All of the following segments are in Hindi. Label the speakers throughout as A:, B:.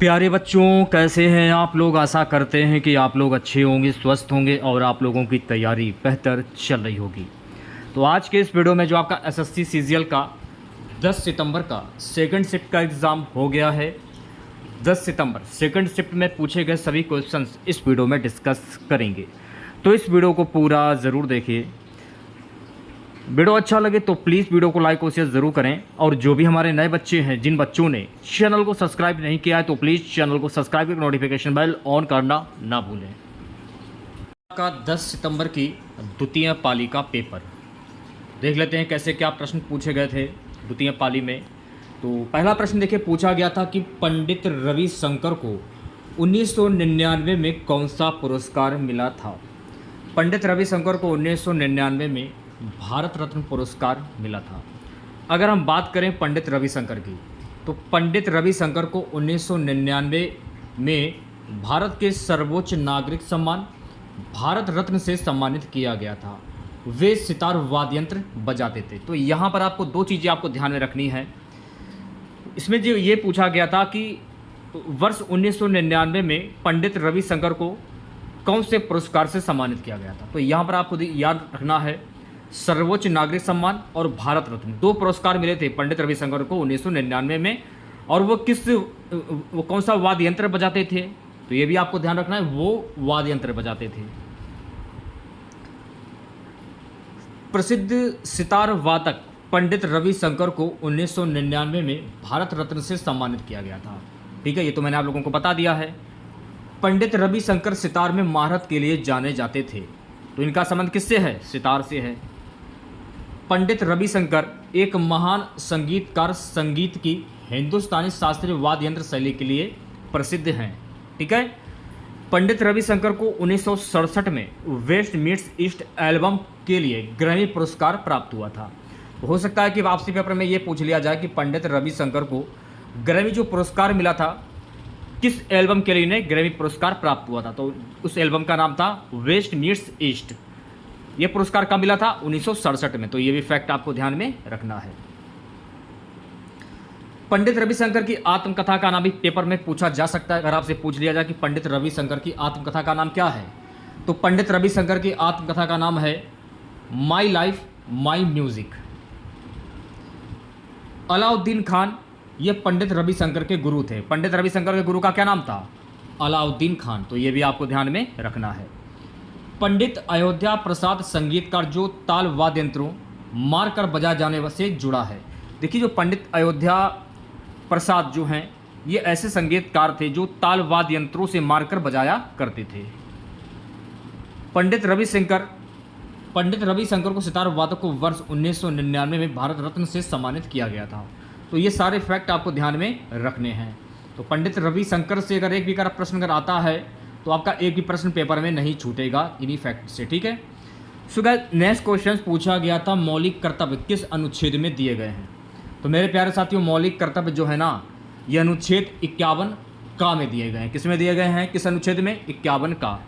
A: प्यारे बच्चों, कैसे हैं आप लोग। आशा करते हैं कि आप लोग अच्छे होंगे, स्वस्थ होंगे और आप लोगों की तैयारी बेहतर चल रही होगी। तो आज के इस वीडियो में जो आपका एसएससी सीजीएल का 10 सितंबर का सेकंड शिफ्ट का एग्ज़ाम हो गया है। 10 सितंबर सेकंड शिफ्ट में पूछे गए सभी क्वेश्चंस इस वीडियो में डिस्कस करेंगे, तो इस वीडियो को पूरा ज़रूर देखिए। वीडियो अच्छा लगे तो प्लीज़ वीडियो को लाइक और शेयर ज़रूर करें। और जो भी हमारे नए बच्चे हैं, जिन बच्चों ने चैनल को सब्सक्राइब नहीं किया है, तो प्लीज़ चैनल को सब्सक्राइब करके नोटिफिकेशन बेल ऑन करना ना भूलें। का 10 सितंबर की द्वितीय पाली का पेपर देख लेते हैं कैसे क्या प्रश्न पूछे गए थे द्वितीय पाली में। तो पहला प्रश्न देखिए, पूछा गया था कि पंडित रविशंकर को 1999 में कौन सा पुरस्कार मिला था। पंडित रविशंकर को 1999 में भारत रत्न पुरस्कार मिला था। अगर हम बात करें पंडित रविशंकर की, तो पंडित रविशंकर को 1999 में भारत के सर्वोच्च नागरिक सम्मान भारत रत्न से सम्मानित किया गया था। वे सितार वाद्य यंत्र बजाते थे। तो यहाँ पर आपको दो चीज़ें आपको ध्यान में रखनी है। इसमें जो ये पूछा गया था कि वर्ष 1999 में पंडित रविशंकर को कौन से पुरस्कार से सम्मानित किया गया था। तो यहाँ पर आपको याद रखना है, सर्वोच्च नागरिक सम्मान और भारत रत्न, दो पुरस्कार मिले थे पंडित रविशंकर को 1999 में। और वो कौन सा वाद्य यंत्र बजाते थे, तो ये भी आपको ध्यान रखना है, वो वाद्य यंत्र बजाते थे। प्रसिद्ध सितार वादक पंडित रविशंकर को 1999 में भारत रत्न से सम्मानित किया गया था। ठीक है, ये तो मैंने आप लोगों को बता दिया है। पंडित रविशंकर सितार में महारत के लिए जाने जाते थे। तो इनका संबंध किससे है? सितार से है। पंडित रविशंकर एक महान संगीतकार, संगीत की हिंदुस्तानी शास्त्रीय वाद्य यंत्र शैली के लिए प्रसिद्ध हैं। ठीक है, पंडित रविशंकर को 1967 में वेस्ट मीट्स ईस्ट एल्बम के लिए ग्रैमी पुरस्कार प्राप्त हुआ था। तो हो सकता है कि वापसी पेपर में ये पूछ लिया जाए कि पंडित रविशंकर को ग्रैमी जो पुरस्कार मिला था, किस एल्बम के लिए इन्हें ग्रैमी पुरस्कार प्राप्त हुआ था। तो उस एल्बम का नाम था वेस्ट मीट्स ईस्ट। ये पुरस्कार कब मिला था? 1967 में। तो ये भी फैक्ट आपको ध्यान में रखना है। पंडित रविशंकर की आत्मकथा का नाम भी पेपर में पूछा जा सकता है। अगर आपसे पूछ लिया जाए कि पंडित रविशंकर की आत्मकथा का नाम क्या है, तो पंडित रविशंकर की आत्मकथा का नाम है my life my music. Alauddin Khan ये पंडित रविशंकर के गुरु थे। पंडित रविशंकर के गुरु का क्या नाम था? अलाउद्दीन खान। तो ये भी आपको ध्यान में रखना है। पंडित अयोध्या प्रसाद संगीतकार जो ताल वाद्य यंत्रों मारकर बजाए जाने से जुड़ा है। देखिए, जो पंडित अयोध्या प्रसाद जो हैं, ये ऐसे संगीतकार थे जो ताल वाद्य यंत्रों से मारकर बजाया करते थे। पंडित रविशंकर को सितार वादक को वर्ष 1999 में भारत रत्न से सम्मानित किया गया था। तो ये सारे फैक्ट आपको ध्यान में रखने हैं। तो पंडित रविशंकर से अगर एक भी प्रश्न अगर आता है, तो आपका एक भी प्रश्न पेपर में नहीं छूटेगा इन्हीं फैक्ट से। ठीक है, सो गाइस, नेक्स्ट क्वेश्चन पूछा गया था मौलिक कर्तव्य किस अनुच्छेद में दिए गए हैं। तो मेरे प्यारे साथियों, मौलिक कर्तव्य जो है ना, ये अनुच्छेद 51 का में दिए गए हैं। किस में दिए गए हैं? किस अनुच्छेद में? 51 का।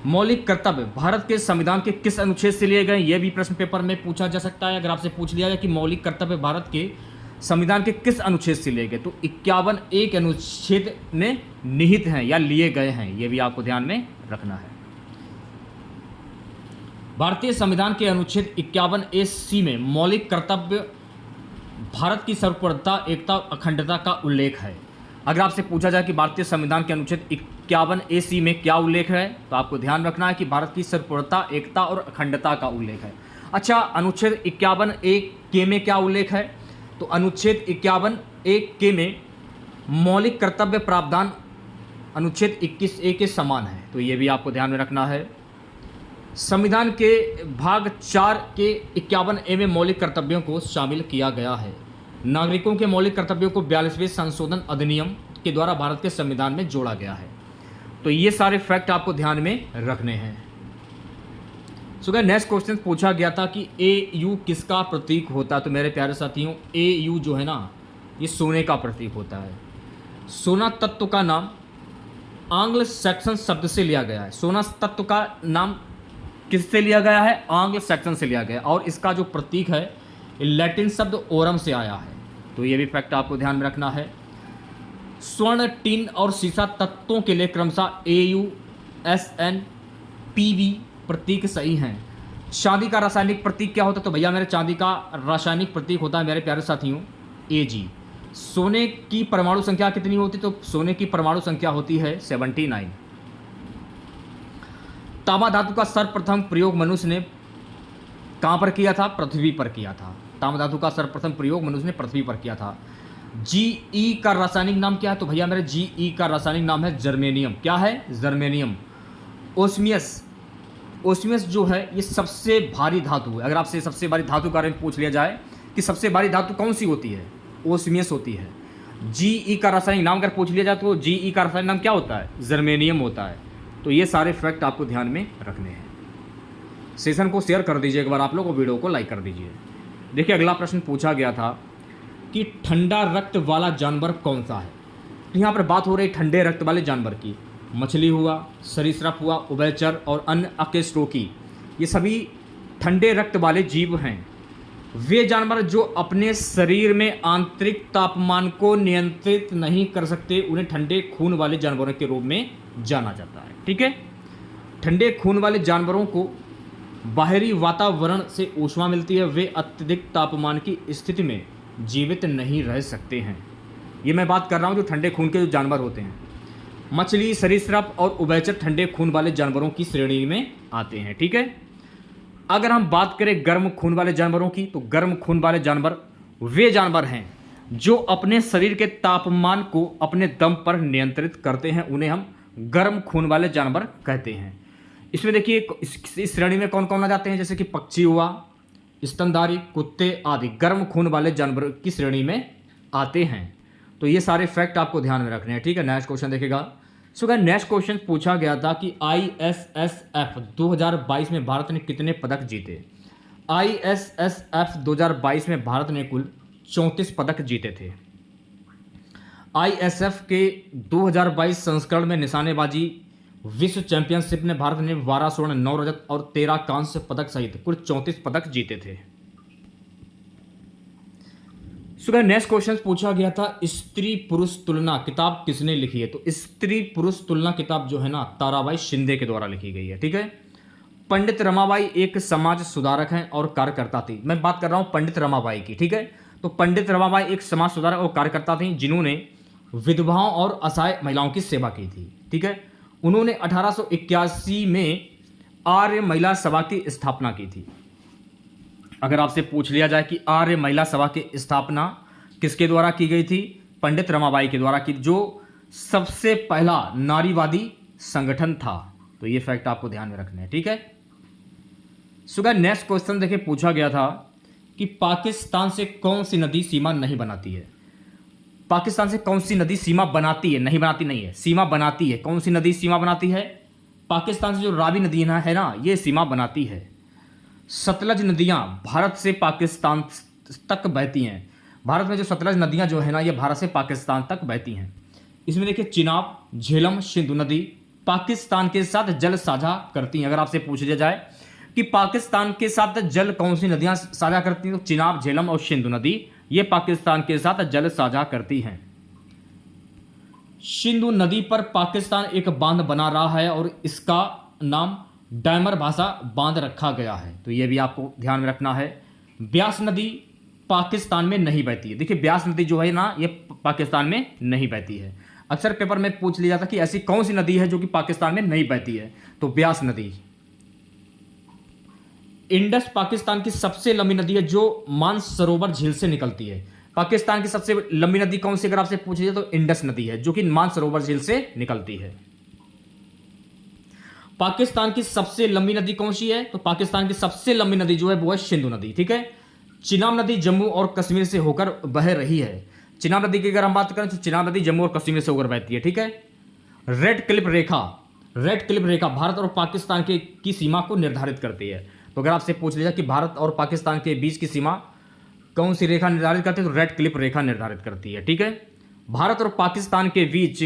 A: मौलिक कर्तव्य भारत के संविधान के किस अनुच्छेद से लिए गए, यह भी प्रश्न पेपर में पूछा जा सकता है। अगर आपसे पूछ लिया जाए कि मौलिक कर्तव्य भारत के संविधान के किस अनुच्छेद से लिए गए, तो 51 एक अनुच्छेद में निहित हैं या लिए गए हैं, यह भी आपको ध्यान में रखना है। भारतीय संविधान के अनुच्छेद 51A(c) में मौलिक कर्तव्य भारत की सर्वोपरिता, एकता और अखंडता का उल्लेख है। अगर आपसे पूछा जाए कि भारतीय संविधान के अनुच्छेद 51A(c) में क्या उल्लेख है, तो आपको ध्यान रखना है कि भारत की सर्वोपरिता, एकता और अखंडता का उल्लेख है। अच्छा, अनुच्छेद 51A(k) में क्या उल्लेख है? तो अनुच्छेद 51A(k) में मौलिक कर्तव्य प्रावधान अनुच्छेद 21A के समान है। तो ये भी आपको ध्यान में रखना है। संविधान के भाग 4 के 51A में मौलिक कर्तव्यों को शामिल किया गया है। नागरिकों के मौलिक कर्तव्यों को 42वें संशोधन अधिनियम के द्वारा भारत के संविधान में जोड़ा गया है। तो ये सारे फैक्ट आपको ध्यान में रखने हैं। सो गाइस, नेक्स्ट क्वेश्चन पूछा गया था कि AU किसका प्रतीक होता है। तो मेरे प्यारे साथियों, AU जो है ना, ये सोने का प्रतीक होता है। सोना तत्व का नाम आंग्ल सैक्सन शब्द से लिया गया है। सोना तत्व का नाम किससे लिया गया है? आंग्ल सैक्सन से लिया गया। और इसका जो प्रतीक है, लैटिन शब्द ओरम से आया है। तो ये भी फैक्ट आपको ध्यान में रखना है। स्वर्ण, टिन और सीसा तत्वों के लिए क्रमशः AU, SN, PV प्रतीक सही हैं। चांदी का रासायनिक प्रतीक क्या होता है? तो भैया मेरे चांदी का रासायनिक प्रतीक होता है मेरे प्यारे साथियों Ag। सोने की परमाणु संख्या कितनी होती है? तो सोने की परमाणु संख्या होती है 79। तांबा धातु का सर्वप्रथम प्रयोग मनुष्य ने कहां पर किया था? पृथ्वी पर किया था। तांबा धातु का सर्वप्रथम प्रयोग मनुष्य ने पृथ्वी पर किया था। Ge का रासायनिक नाम क्या है? तो भैया मेरे Ge का रासायनिक नाम है जर्मेनियम। क्या है? जर्मेनियम। ओस्मियस, ओस्मियस जो है ये सबसे भारी धातु है। अगर आपसे सबसे भारी धातु के बारे में पूछ लिया जाए कि सबसे भारी धातु कौन सी होती है? ओस्मियस होती है। Ge का रासायनिक नाम अगर पूछ लिया जाए तो Ge का रासायनिक नाम क्या होता है? जर्मेनियम होता है। तो ये सारे फैक्ट आपको ध्यान में रखने हैं। सेशन को शेयर कर दीजिए एक बार आप लोग, और वीडियो को लाइक कर दीजिए। देखिए अगला प्रश्न पूछा गया था कि ठंडा रक्त वाला जानवर कौन सा है? तो यहाँ पर बात हो रही ठंडे रक्त वाले जानवर की। मछली हुआ, सरीसृप हुआ, उभयचर और अन्य अकशेरुकी, ये सभी ठंडे रक्त वाले जीव हैं। वे जानवर जो अपने शरीर में आंतरिक तापमान को नियंत्रित नहीं कर सकते, उन्हें ठंडे खून वाले जानवरों के रूप में जाना जाता है। ठीक है, ठंडे खून वाले जानवरों को बाहरी वातावरण से ऊष्मा मिलती है, वे अत्यधिक तापमान की स्थिति में जीवित नहीं रह सकते हैं। ये मैं बात कर रहा हूँ जो ठंडे खून के जो जानवर होते हैं। मछली, सरीसृप और उभयचर ठंडे खून वाले जानवरों की श्रेणी में आते हैं। ठीक है, अगर हम बात करें गर्म खून वाले जानवरों की, तो गर्म खून वाले जानवर वे जानवर हैं जो अपने शरीर के तापमान को अपने दम पर नियंत्रित करते हैं, उन्हें हम गर्म खून वाले जानवर कहते हैं। इसमें देखिए इस श्रेणी में कौन कौन आ जाते हैं? जैसे कि पक्षी हुआ, स्तनधारी, कुत्ते आदि गर्म खून वाले जानवर की श्रेणी में आते हैं। तो ये सारे फैक्ट आपको ध्यान में रखने हैं। ठीक है, नेक्स्ट क्वेश्चन देखेगा। सो गाइस नेक्स्ट क्वेश्चन पूछा गया था कि ISSF 2022 में भारत ने कितने पदक जीते? ISSF 2022 में भारत ने कुल 34 पदक जीते थे। ISF के 2022 संस्करण में निशानेबाजी विश्व चैंपियनशिप में भारत ने 12 स्वर्ण, 9 रजत और 13 कांस्य पदक सहित कुल 34 पदक जीते थे। सो नेक्स्ट क्वेश्चन पूछा गया था स्त्री पुरुष तुलना किताब किसने लिखी है? तो स्त्री पुरुष तुलना किताब जो है ना, ताराबाई शिंदे के द्वारा लिखी गई है। ठीक है, पंडित रमाबाई एक समाज सुधारक हैं और कार्यकर्ता थी। मैं बात कर रहा हूं पंडित रमाबाई की। ठीक है, तो पंडित रमाबाई एक समाज सुधारक और कार्यकर्ता थी जिन्होंने विधवाओं और असहाय महिलाओं की सेवा की थी। ठीक है, उन्होंने 1881 में आर्य महिला सभा की स्थापना की थी। अगर आपसे पूछ लिया जाए कि आर्य महिला सभा की स्थापना किसके द्वारा की गई थी? पंडित रमाबाई के द्वारा की, जो सबसे पहला नारीवादी संगठन था। तो ये फैक्ट आपको ध्यान में रखना है। ठीक है, सो गाइस नेक्स्ट क्वेश्चन देखिए पूछा गया था कि पाकिस्तान से कौन सी नदी सीमा नहीं बनाती है? पाकिस्तान से कौन सी नदी सीमा बनाती है? नहीं बनाती नहीं है, सीमा बनाती है। कौन सी नदी सीमा बनाती है? पाकिस्तान से जो रावी नदी है ना, ये सीमा बनाती है। सतलज नदियां भारत से पाकिस्तान तक बहती हैं। भारत में जो सतलज नदियां जो है ना, ये भारत से पाकिस्तान तक बहती हैं। इसमें देखिए चिनाब, झेलम, सिंधु नदी पाकिस्तान के साथ जल साझा करती हैं। अगर आपसे पूछ लिया जाए कि पाकिस्तान के साथ जल कौन सी नदियां साझा करती हैं, तो चिनाब, झेलम और सिंधु नदी ये पाकिस्तान के साथ जल साझा करती हैं। सिंधु नदी पर पाकिस्तान एक बांध बना रहा है और इसका नाम डायमर भाषा बांध रखा गया है। तो ये भी आपको ध्यान में रखना है। ब्यास नदी पाकिस्तान में नहीं बहती है। देखिए ब्यास नदी जो है ना, ये पाकिस्तान में नहीं बहती है। अक्सर पेपर में पूछ लिया जाता कि ऐसी कौन सी नदी है जो कि पाकिस्तान में नहीं बहती है, तो ब्यास नदी। इंडस पाकिस्तान की सबसे लंबी नदी है जो मानसरोवर झील से निकलती है। पाकिस्तान की सबसे लंबी नदी कौन सी अगर आपसे पूछ लिया तो इंडस नदी है जो कि मानसरोवर झील से निकलती है। पाकिस्तान की सबसे लंबी नदी कौन सी है? तो पाकिस्तान की सबसे लंबी नदी जो है वो है सिंधु नदी। ठीक है, चिनाब नदी जम्मू और कश्मीर से होकर बह रही है। चिनाब नदी की अगर हम बात करें तो चिनाब नदी जम्मू और कश्मीर से होकर बहती है। ठीक है, रेड क्लिफ रेखा भारत और पाकिस्तान की सीमा को निर्धारित करती है। तो अगर आपसे पूछ लिया कि भारत और पाकिस्तान के बीच की सीमा कौन सी रेखा निर्धारित करती है, तो रेड क्लिफ रेखा निर्धारित करती है। ठीक है, भारत और पाकिस्तान के बीच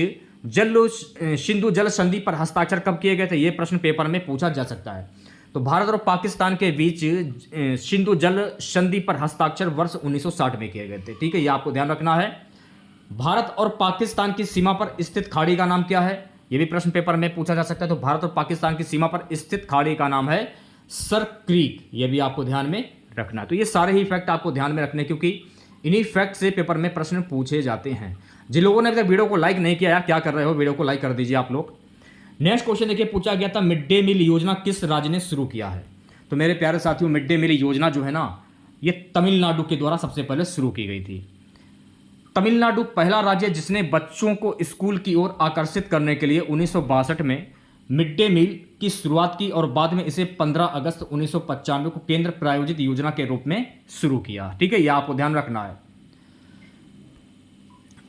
A: सिंधु जल संधि पर हस्ताक्षर कब किए गए थे? ये प्रश्न पेपर में पूछा जा सकता है। तो भारत और पाकिस्तान के बीच सिंधु जल संधि पर हस्ताक्षर वर्ष 1960 में किए गए थे। ठीक है, ये आपको ध्यान रखना है। भारत और पाकिस्तान की सीमा पर स्थित खाड़ी का नाम क्या है? यह भी प्रश्न पेपर में पूछा जा सकता है। तो भारत और पाकिस्तान की सीमा पर स्थित खाड़ी का नाम है सर क्रीक। यह भी आपको ध्यान में रखना है। तो ये सारे ही फैक्ट आपको ध्यान में रखने, क्योंकि इन्हीं फैक्ट से पेपर में प्रश्न पूछे जाते हैं। जिन लोगों ने अभी तक वीडियो को लाइक नहीं किया यार, क्या कर रहे हो, वीडियो को लाइक कर दीजिए आप लोग। नेक्स्ट क्वेश्चन देखिए, पूछा गया था मिड डे मील योजना किस राज्य ने शुरू किया है? तो मेरे प्यारे साथियों, मिड डे मील योजना जो है ना, ये तमिलनाडु के द्वारा सबसे पहले शुरू की गई थी। तमिलनाडु पहला राज्य जिसने बच्चों को स्कूल की ओर आकर्षित करने के लिए 1962 में मिड डे मील की शुरुआत की और बाद में इसे 15 अगस्त 1995 को केंद्र प्रायोजित योजना के रूप में शुरू किया। ठीक है, यह आपको ध्यान रखना है।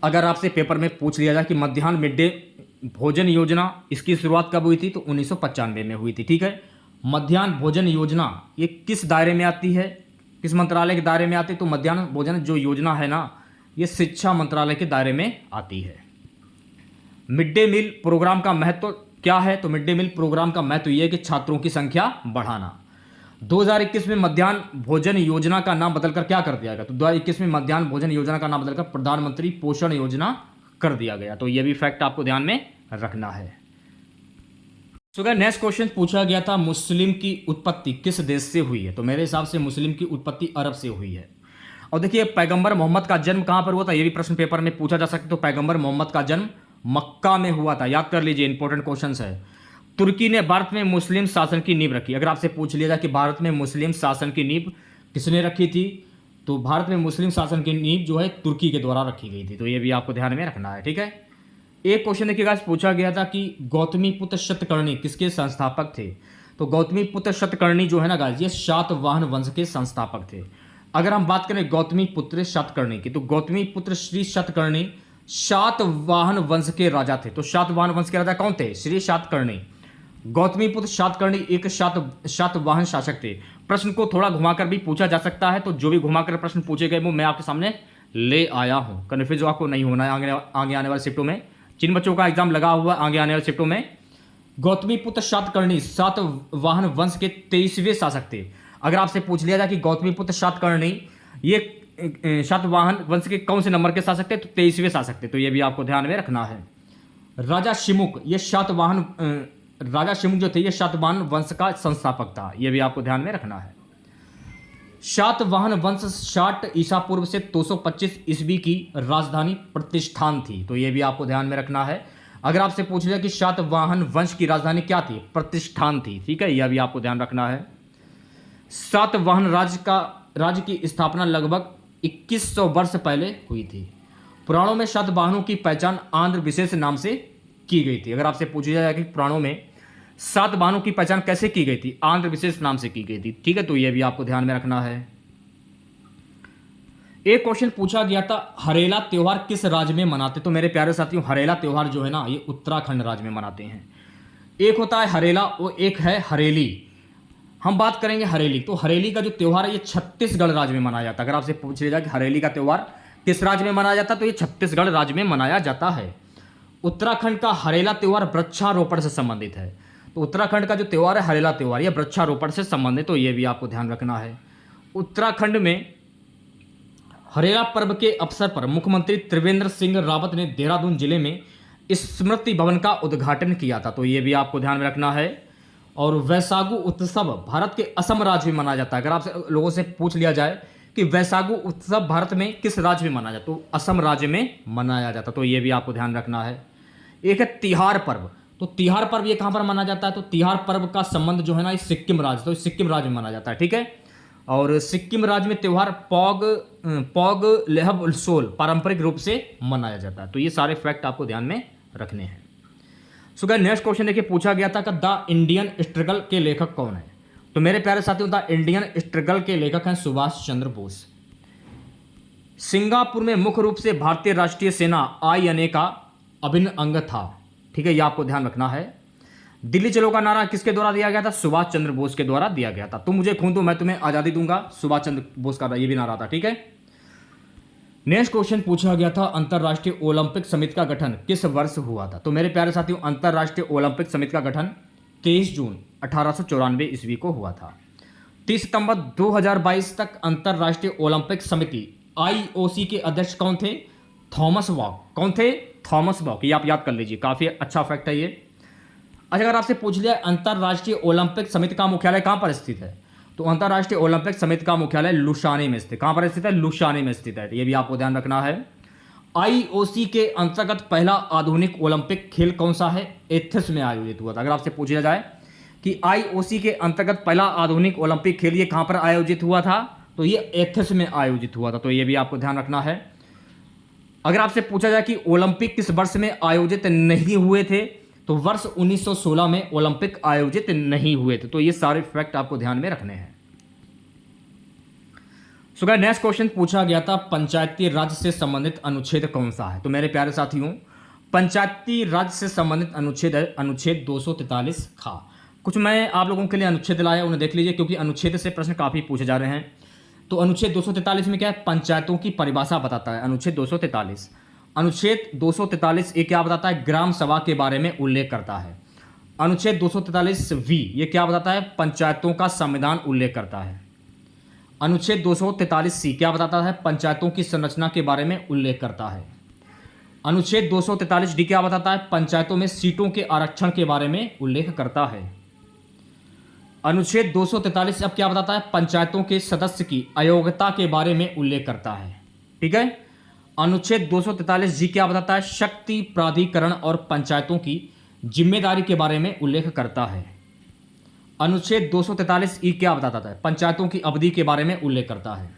A: अगर आपसे पेपर में पूछ लिया जाए कि मध्याह्न मिड डे भोजन योजना इसकी शुरुआत कब हुई थी, तो 1995 में हुई थी। ठीक है, मध्याह्न भोजन योजना ये किस दायरे में आती है, किस मंत्रालय के दायरे में आती है? तो मध्याह्न भोजन जो योजना है ना, ये शिक्षा मंत्रालय के दायरे में आती है। मिड डे मील प्रोग्राम का महत्व क्या है? तो मिड डे मील प्रोग्राम का महत्व यह है कि छात्रों की संख्या बढ़ाना। 2021 में मध्याह्न भोजन योजना का नाम बदलकर क्या कर दिया गया? तो 2021 में मध्याह्न भोजन योजना का नाम बदलकर प्रधानमंत्री पोषण योजना कर दिया गया। तो यह भी फैक्ट आपको ध्यान में रखना है। तो नेक्स्ट क्वेश्चन पूछा गया था, मुस्लिम की उत्पत्ति किस देश से हुई है? तो मेरे हिसाब से मुस्लिम की उत्पत्ति अरब से हुई है। और देखिए, पैगंबर मोहम्मद का जन्म कहां पर हुआ था? यह भी प्रश्न पेपर में पूछा जा सकता है। तो पैगंबर मोहम्मद का जन्म मक्का में हुआ था। याद कर लीजिए, इंपॉर्टेंट क्वेश्चन है। तुर्की ने भारत में मुस्लिम शासन की नींव रखी। अगर आपसे पूछ लिया जाए कि भारत में मुस्लिम शासन की नींव किसने रखी थी, तो भारत में मुस्लिम शासन की नींव जो है तुर्की के द्वारा रखी गई थी। तो ये भी आपको ध्यान में रखना है। ठीक है, एक क्वेश्चन देखिएगा, पूछा गया था कि गौतमीपुत्र शतकर्णी किसके संस्थापक थे? तो गौतमीपुत्र शतकर्णी जो है ना गाइस, ये शातवाहन वंश के संस्थापक थे। अगर हम बात करें गौतमीपुत्र शतकर्णी की, तो गौतमीपुत्र श्री शतकर्णी शातवाहन वंश के राजा थे। तो शातवाहन वंश के राजा कौन थे? श्री शातकर्णी। गौतमीपुत्र शातकर्णी एक शातवाहन शासक थे। प्रश्न को थोड़ा घुमाकर भी पूछा जा सकता है। तो जो भी घुमाकर प्रश्न पूछे गए वो मैं आपके सामने ले आया हूं। कन्फ्यूज आपको नहीं होना है आगे आने वाले शिफ्टों में। जिन बच्चों का एग्जाम लगा हुआ आगे आने वाले शिफ्टों में, गौतमीपुत्र शातकर्णी सातवाहन वंश के 23वें शासक थे। अगर आपसे पूछ लिया जाए कि गौतमीपुत्र शातकर्णी ये शातवाहन वंश के कौन से नंबर के शासक थे, तो 23वें शासक थे। तो ये भी आपको ध्यान में रखना है। राजा शिमुक जो थे ये शातवाहन वंश का संस्थापक था। यह भी आपको ध्यान में रखना है। शातवाहन वंश 60 ईसा पूर्व से 225 ईस्वी की राजधानी प्रतिष्ठान थी। तो यह भी आपको ध्यान में रखना है। अगर आपसे पूछ लिया कि शातवाहन वंश की राजधानी क्या थी, प्रतिष्ठान थी। ठीक है, यह भी आपको ध्यान रखना है। सातवाहन राज्य की स्थापना लगभग 2100 वर्ष पहले हुई थी। पुराणों में सातवाहनों की पहचान आंध्र विशेष नाम से की गई थी। अगर आपसे पूछा जाए कि पुराणों में सातवाहनों की पहचान कैसे की गई थी, आंध्र विशेष नाम से की गई थी। ठीक है, तो यह भी आपको ध्यान में रखना है। एक क्वेश्चन पूछा गया था, हरेला त्योहार किस राज्य में मनाते? तो मेरे प्यारे साथियों, हरेला त्योहार जो है ना, ये उत्तराखंड राज्य में मनाते हैं। एक होता है हरेला और एक है हरेली। हम बात करेंगे हरेली। तो हरेली का जो त्योहार है ये छत्तीसगढ़ राज्य में मनाया जाता है। अगर आपसे पूछ लिया जाए कि हरेली का त्योहार किस राज्य में मनाया जाता है, तो ये छत्तीसगढ़ राज्य में मनाया जाता है। उत्तराखंड का हरेला त्योहार वृक्षारोपण से संबंधित है। तो उत्तराखंड का जो त्योहार है हरेला त्योहार, यह वृक्षारोपण से संबंधित। तो यह भी आपको ध्यान रखना है। उत्तराखंड में हरेला पर्व के अवसर पर मुख्यमंत्री त्रिवेंद्र सिंह रावत ने देहरादून जिले में स्मृति भवन का उद्घाटन किया था। तो यह भी आपको ध्यान में रखना है। और वैसागु उत्सव भारत के असम राज्य में मनाया जाता है। अगर आपसे लोगों से पूछ लिया जाए कि वैसागु उत्सव भारत में किस राज्य में मनाया जाता, तो असम राज्य में मनाया जाता। तो यह भी आपको ध्यान रखना है। एक है तिहार पर्व। तो तिहार पर्व ये कहां पर मनाया जाता है? तो तिहार पर्व का संबंध जो है ना, सिक्किम राज्य, तो सिक्किम राज्य में मनाया जाता है। ठीक है, और सिक्किम राज्य में त्योहार पॉग लेहब उल्सोल पारंपरिक रूप से मनाया जाता है। तो ये सारे फैक्ट आपको ध्यान में रखने हैं। सो गाइस, नेक्स्ट क्वेश्चन देखिए, पूछा गया था कि द इंडियन स्ट्रगल के लेखक कौन है? तो मेरे प्यारे साथियों, द इंडियन स्ट्रगल के लेखक हैं सुभाष चंद्र बोस। सिंगापुर में मुख्य रूप से भारतीय राष्ट्रीय सेना INA का अभिन्न अंग था। ठीक है, यह आपको ध्यान रखना है। दिल्ली चलो का नारा किसके द्वारा दिया गया था? सुभाष चंद्र बोस के द्वारा दिया गया था। तुम मुझे खून दो मैं तुम्हें आजादी दूंगा, सुभाष चंद्र बोस का ये भी नारा था। ठीक है, नेक्स्ट क्वेश्चन पूछा गया था, अंतरराष्ट्रीय ओलंपिक समिति का गठन किस वर्ष हुआ था? तो मेरे प्यारे साथियों, अंतरराष्ट्रीय ओलंपिक समिति का गठन 23 जून 1894 ईस्वी को हुआ था। 30 सितंबर 2022 तक अंतरराष्ट्रीय ओलंपिक समिति IOC के अध्यक्ष कौन थे? Thomas walk. कौन थे? Thomas walk. ये आप याद कर लीजिए, काफ़ी अच्छा फैक्ट है ये। अच्छा, अगर आपसे पूछ लिया अंतर्राष्ट्रीय ओलंपिक समिति का मुख्यालय कहाँ पर स्थित है, तो अंतर्राष्ट्रीय ओलंपिक समिति का मुख्यालय लुसाने में स्थित। कहाँ पर स्थित है? लुसाने में स्थित है। ये भी आपको ध्यान रखना है। आईओसी के अंतर्गत पहला आधुनिक ओलंपिक खेल कौन सा है? एथेंस में आयोजित हुआ था। अगर आपसे पूछा जाए कि आईओसी के अंतर्गत पहला आधुनिक ओलंपिक खेल ये कहाँ पर आयोजित हुआ था, तो ये एथेंस में आयोजित हुआ था। तो ये भी आपको ध्यान रखना है। अगर आपसे पूछा जाए कि ओलंपिक किस वर्ष में आयोजित नहीं हुए थे, तो वर्ष 1916 में ओलंपिक आयोजित नहीं हुए थे। तो ये सारे फैक्ट आपको ध्यान में रखने हैं। सो गाइस, नेक्स्ट क्वेश्चन पूछा गया था पंचायती राज से संबंधित अनुच्छेद कौन सा है। तो मेरे प्यारे साथियों, पंचायती राज से संबंधित अनुच्छेद है अनुच्छेद 243 खा। कुछ मैं आप लोगों के लिए अनुच्छेद लाया, उन्हें देख लीजिए, क्योंकि अनुच्छेद से प्रश्न काफ़ी पूछे जा रहे हैं। तो अनुच्छेद 243 में क्या है? पंचायतों की परिभाषा बताता है। अनुच्छेद 243 ये क्या बताता है? ग्राम सभा के बारे में उल्लेख करता है। अनुच्छेद 243 ये क्या बताता है? पंचायतों का संविधान उल्लेख करता है। अनुच्छेद 243 क्या बताता है? पंचायतों की संरचना के बारे में उल्लेख करता है। अनुच्छेद 243 क्या बताता है? पंचायतों में सीटों के आरक्षण के बारे में उल्लेख करता है। अनुच्छेद 243 अब क्या बताता है? पंचायतों के सदस्य की अयोग्यता के बारे में उल्लेख करता है। ठीक है। अनुच्छेद 243 क्या बताता है? शक्ति प्राधिकरण और पंचायतों की जिम्मेदारी के बारे में उल्लेख करता है। अनुच्छेद 243 क्या बताता है? पंचायतों की अवधि के बारे में उल्लेख करता है।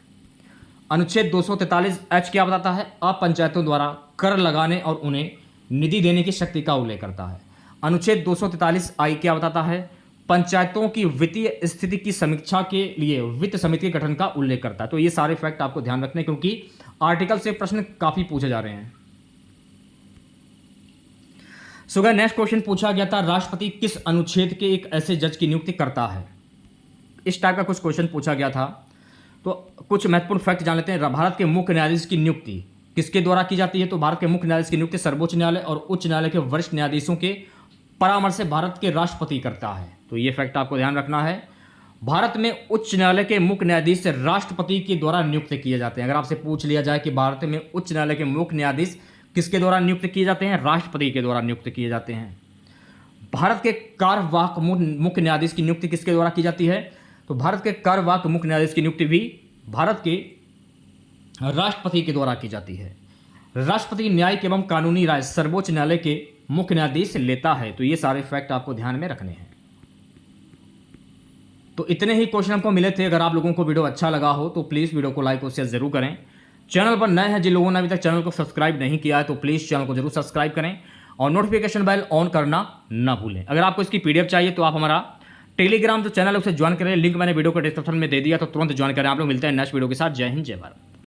A: अनुच्छेद 243 क्या बताता है? अब पंचायतों द्वारा कर लगाने और उन्हें निधि देने की शक्ति का उल्लेख करता है। अनुच्छेद 243 क्या बताता है? पंचायतों की वित्तीय स्थिति की समीक्षा के लिए वित्त समिति के गठन का उल्लेख करता है। तो ये सारे फैक्ट आपको ध्यान रखने, क्योंकि आर्टिकल से प्रश्न काफी पूछे जा रहे हैं। सो गाइस, नेक्स्ट क्वेश्चन पूछा गया था राष्ट्रपति किस अनुच्छेद के एक ऐसे जज की नियुक्ति करता है। इस टाइप का कुछ क्वेश्चन पूछा गया था। तो कुछ महत्वपूर्ण फैक्ट जान लेते हैं। भारत के मुख्य न्यायाधीश की नियुक्ति किसके द्वारा की जाती है? तो भारत के मुख्य न्यायाधीश की नियुक्ति सर्वोच्च न्यायालय और उच्च न्यायालय के वरिष्ठ न्यायाधीशों के परामर्श से भारत के राष्ट्रपति करता है। तो ये फैक्ट आपको ध्यान रखना है। भारत में उच्च न्यायालय के मुख्य न्यायाधीश राष्ट्रपति के द्वारा नियुक्त किए जाते हैं। अगर आपसे पूछ लिया जाए कि भारत में उच्च न्यायालय के मुख्य न्यायाधीश किसके द्वारा नियुक्त किए जाते हैं? राष्ट्रपति के द्वारा नियुक्त किए जाते हैं। भारत के कार्यवाहक मुख्य न्यायाधीश की नियुक्ति किसके द्वारा की जाती है? तो भारत के कार्यवाहक मुख्य न्यायाधीश की नियुक्ति भी भारत के राष्ट्रपति के द्वारा की जाती है। राष्ट्रपति न्यायिक एवं कानूनी राय सर्वोच्च न्यायालय के मुख्य न्यायाधीश लेता है। तो ये सारे फैक्ट आपको ध्यान में रखने हैं। तो इतने ही क्वेश्चन हमको मिले थे। अगर आप लोगों को वीडियो अच्छा लगा हो तो प्लीज़ वीडियो को लाइक और शेयर जरूर करें। चैनल पर नए हैं, जिन लोगों ने अभी तक चैनल को सब्सक्राइब नहीं किया है तो प्लीज़ चैनल को जरूर सब्सक्राइब करें और नोटिफिकेशन बेल ऑन करना ना भूलें। अगर आपको इसकी पीडीएफ चाहिए तो आप हमारा टेलीग्राम जो चैनल है उसे ज्वाइन करें। लिंक मैंने वीडियो को डिस्क्रिप्शन में दे दिया, तो तुरंत ज्वाइन करें। आप लोग मिलते हैं नेक्स्ट वीडियो के साथ। जय हिंद, जय भारत।